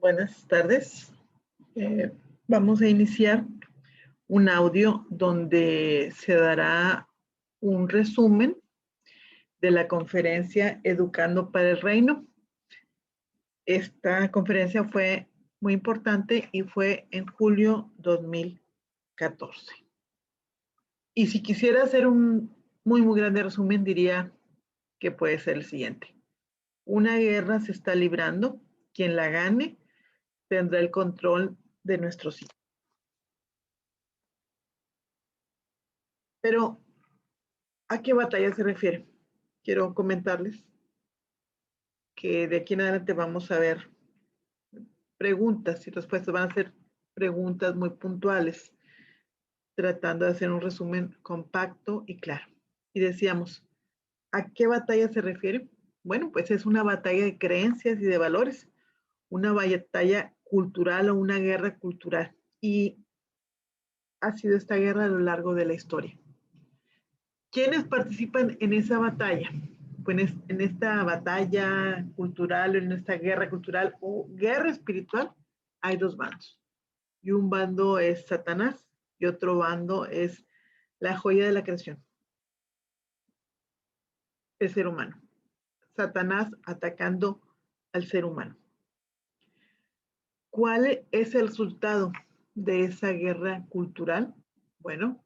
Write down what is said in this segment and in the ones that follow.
Buenas tardes. Vamos a iniciar un audio donde se dará un resumen de la conferencia Educando para el Reino. Esta conferencia fue muy importante y fue en julio 2014. Y si quisiera hacer un muy grande resumen, diría que puede ser el siguiente. Una guerra se está librando. Quien la gane tendrá el control de nuestros hijos. Pero, ¿a qué batalla se refiere? Quiero comentarles que de aquí en adelante vamos a ver preguntas y respuestas. Van a ser preguntas muy puntuales, tratando de hacer un resumen compacto y claro. Y decíamos, ¿a qué batalla se refiere? Bueno, pues es una batalla de creencias y de valores, una batalla cultural o una guerra cultural. Y ha sido esta guerra a lo largo de la historia. ¿Quiénes participan en esa batalla? Pues en esta batalla cultural, en esta guerra cultural o guerra espiritual, hay dos bandos. Y un bando es Satanás y otro bando es la joya de la creación, el ser humano. Satanás atacando al ser humano. ¿Cuál es el resultado de esa guerra cultural? Bueno,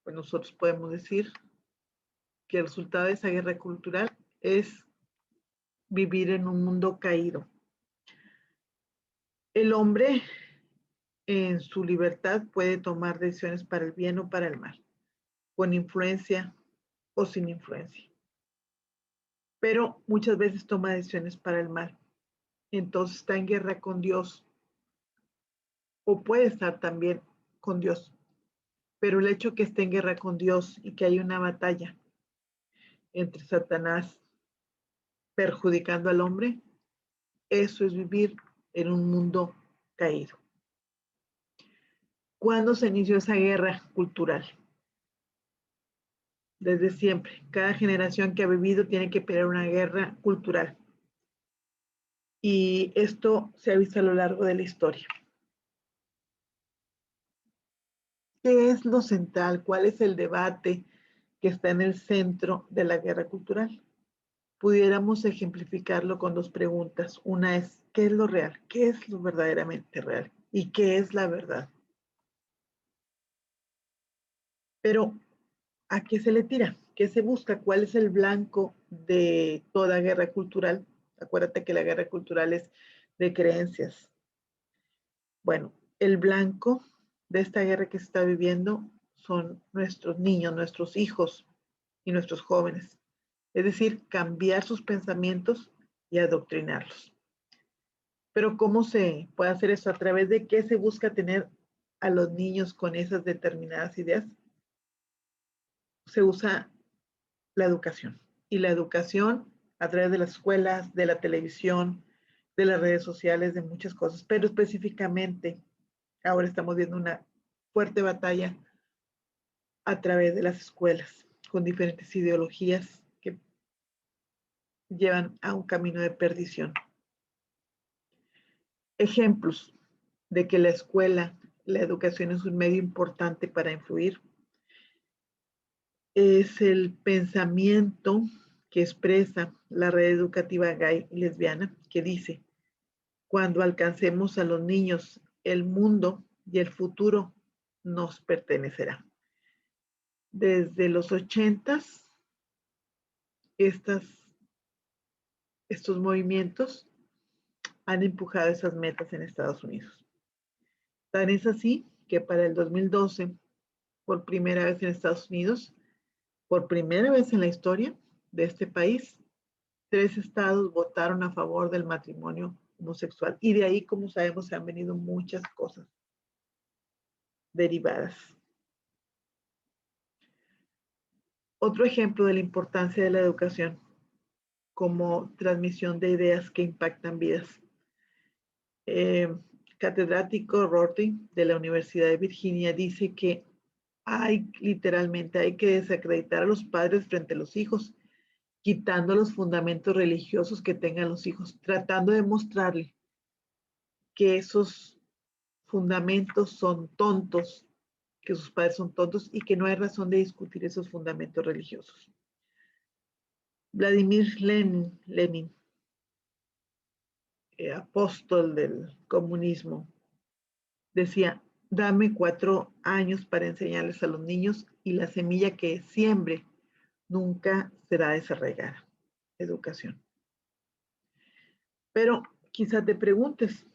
pues nosotros podemos decir que el resultado de esa guerra cultural es vivir en un mundo caído. El hombre en su libertad puede tomar decisiones para el bien o para el mal, con influencia o sin influencia. Pero muchas veces toma decisiones para el mal. Entonces está en guerra con Dios o puede estar también con Dios. Pero el hecho que esté en guerra con Dios y que hay una batalla entre Satanás perjudicando al hombre, eso es vivir en un mundo caído. ¿Cuándo se inició esa guerra cultural? Desde siempre. Cada generación que ha vivido tiene que pelear una guerra cultural. Y esto se ha visto a lo largo de la historia. ¿Qué es lo central? ¿Cuál es el debate que está en el centro de la guerra cultural? Pudiéramos ejemplificarlo con dos preguntas. Una es, ¿qué es lo real? ¿Qué es lo verdaderamente real? ¿Y qué es la verdad? Pero, ¿a qué se le tira? ¿Qué se busca? ¿Cuál es el blanco de toda guerra cultural? Acuérdate que la guerra cultural es de creencias. Bueno, el blanco de esta guerra que se está viviendo son nuestros niños, nuestros hijos y nuestros jóvenes. Es decir, cambiar sus pensamientos y adoctrinarlos. Pero ¿cómo se puede hacer eso? ¿A través de qué se busca tener a los niños con esas determinadas ideas? Se usa la educación. Y la educación a través de las escuelas, de la televisión, de las redes sociales, de muchas cosas. Pero específicamente, ahora estamos viendo una fuerte batalla a través de las escuelas, con diferentes ideologías que llevan a un camino de perdición. Ejemplos de que la escuela, la educación es un medio importante para influir. Es el pensamiento que expresa la red educativa gay y lesbiana, que dice, cuando alcancemos a los niños, el mundo y el futuro nos pertenecerá. Desde los 80s, estos movimientos han empujado esas metas en Estados Unidos. Tan es así que para el 2012, por primera vez en Estados Unidos, por primera vez en la historia de este país, 3 estados votaron a favor del matrimonio homosexual. Y de ahí, como sabemos, se han venido muchas cosas derivadas. Otro ejemplo de la importancia de la educación como transmisión de ideas que impactan vidas. Catedrático Rorty de la Universidad de Virginia dice que literalmente hay que desacreditar a los padres frente a los hijos, quitando los fundamentos religiosos que tengan los hijos, tratando de mostrarle que esos fundamentos son tontos, que sus padres son tontos y que no hay razón de discutir esos fundamentos religiosos. Vladimir Lenin, apóstol del comunismo, decía: dame 4 años para enseñarles a los niños y la semilla que siembre nunca será desarraigada. Educación. Pero quizás te preguntes,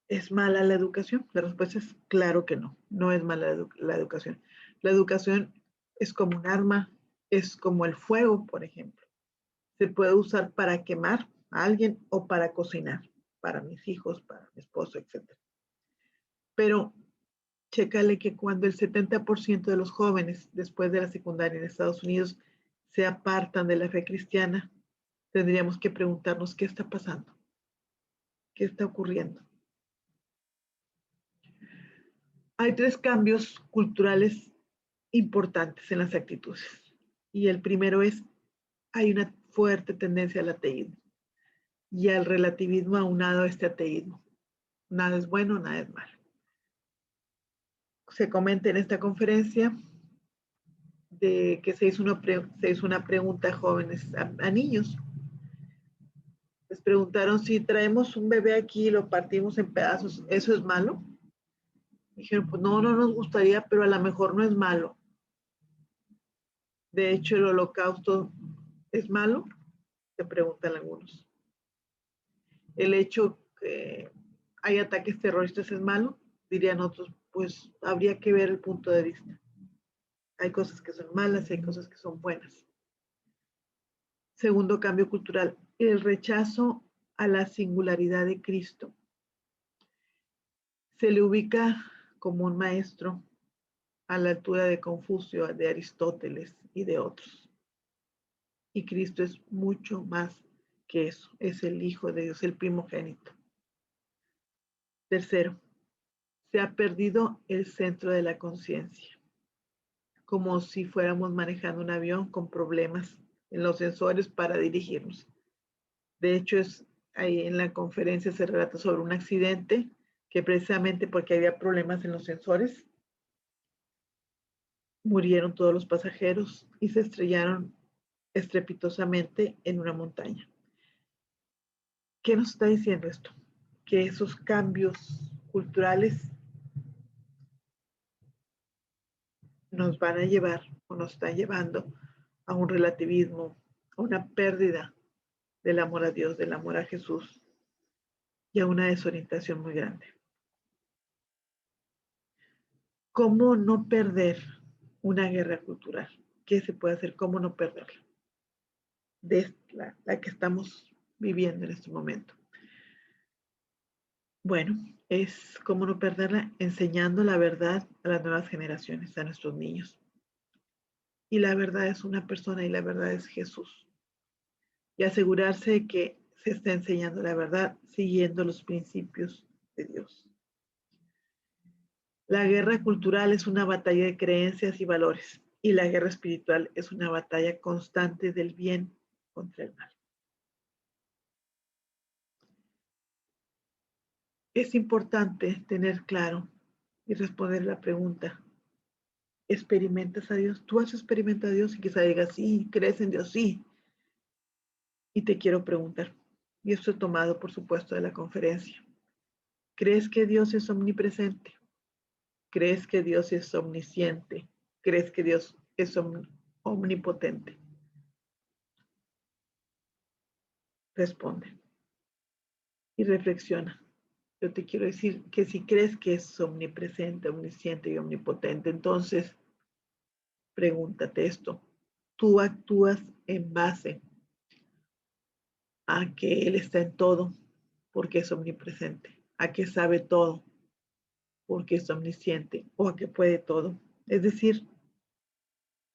¿es mala la educación? La respuesta es claro que no, no es mala la educación. La educación es como un arma, es como el fuego, por ejemplo. Se puede usar para quemar a alguien o para cocinar, para mis hijos, para mi esposo, etc. Pero chécale que cuando el 70% de los jóvenes después de la secundaria en Estados Unidos se apartan de la fe cristiana, tendríamos que preguntarnos qué está pasando, qué está ocurriendo. Hay 3 cambios culturales importantes en las actitudes. Y el primero es, hay una fuerte tendencia al ateísmo y al relativismo aunado a este ateísmo. Nada es bueno, nada es malo. Se comenta en esta conferencia de que se hizo una pregunta a jóvenes, a niños. Les preguntaron: si traemos un bebé aquí y lo partimos en pedazos, ¿eso es malo? Dijeron: pues no, no nos gustaría, pero a lo mejor no es malo. De hecho, el holocausto es malo, se preguntan algunos. El hecho que hay ataques terroristas es malo, dirían otros. Pues habría que ver el punto de vista. Hay cosas que son malas y hay cosas que son buenas. Segundo cambio cultural, el rechazo a la singularidad de Cristo. Se le ubica como un maestro a la altura de Confucio, de Aristóteles y de otros. Y Cristo es mucho más que eso, es el Hijo de Dios, el primogénito. Tercero, se ha perdido el centro de la conciencia, como si fuéramos manejando un avión con problemas en los sensores para dirigirnos. De hecho, ahí en la conferencia se relata sobre un accidente que precisamente porque había problemas en los sensores, murieron todos los pasajeros y se estrellaron estrepitosamente en una montaña. ¿Qué nos está diciendo esto? Que esos cambios culturales nos van a llevar o nos están llevando a un relativismo, a una pérdida del amor a Dios, del amor a Jesús y a una desorientación muy grande. ¿Cómo no perder una guerra cultural? ¿Qué se puede hacer? ¿Cómo no perderla? De la que estamos viviendo en este momento. Bueno, es cómo no perderla enseñando la verdad a las nuevas generaciones, a nuestros niños. Y la verdad es una persona y la verdad es Jesús. Y asegurarse de que se está enseñando la verdad siguiendo los principios de Dios. La guerra cultural es una batalla de creencias y valores, y la guerra espiritual es una batalla constante del bien contra el mal. Es importante tener claro y responder la pregunta: ¿experimentas a Dios? ¿Tú has experimentado a Dios? Y quizá digas: sí, crees en Dios, sí. Y te quiero preguntar, y esto he tomado, por supuesto, de la conferencia: ¿crees que Dios es omnipresente? ¿Crees que Dios es omnisciente? ¿Crees que Dios es omnipotente? Responde y reflexiona. Yo te quiero decir que si crees que es omnipresente, omnisciente y omnipotente, entonces pregúntate esto: ¿tú actúas en base a que Él está en todo porque es omnipresente, a que sabe todo porque es omnisciente, o a que puede todo? Es decir,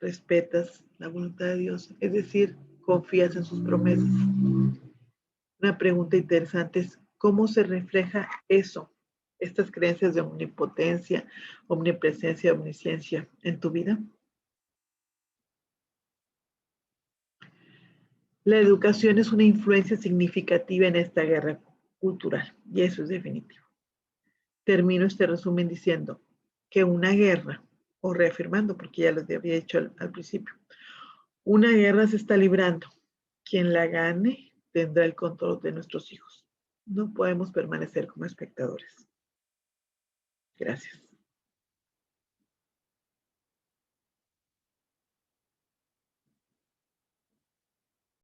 respetas la voluntad de Dios, es decir, confías en sus promesas. Una pregunta interesante es: ¿cómo se refleja eso, estas creencias de omnipotencia, omnipresencia, omnisciencia en tu vida? La educación es una influencia significativa en esta guerra cultural, y eso es definitivo. termino este resumen diciendo que una guerra, o reafirmando, porque ya les había dicho al principio, una guerra se está librando. Quien la gane tendrá el control de nuestros hijos. No podemos permanecer como espectadores. Gracias.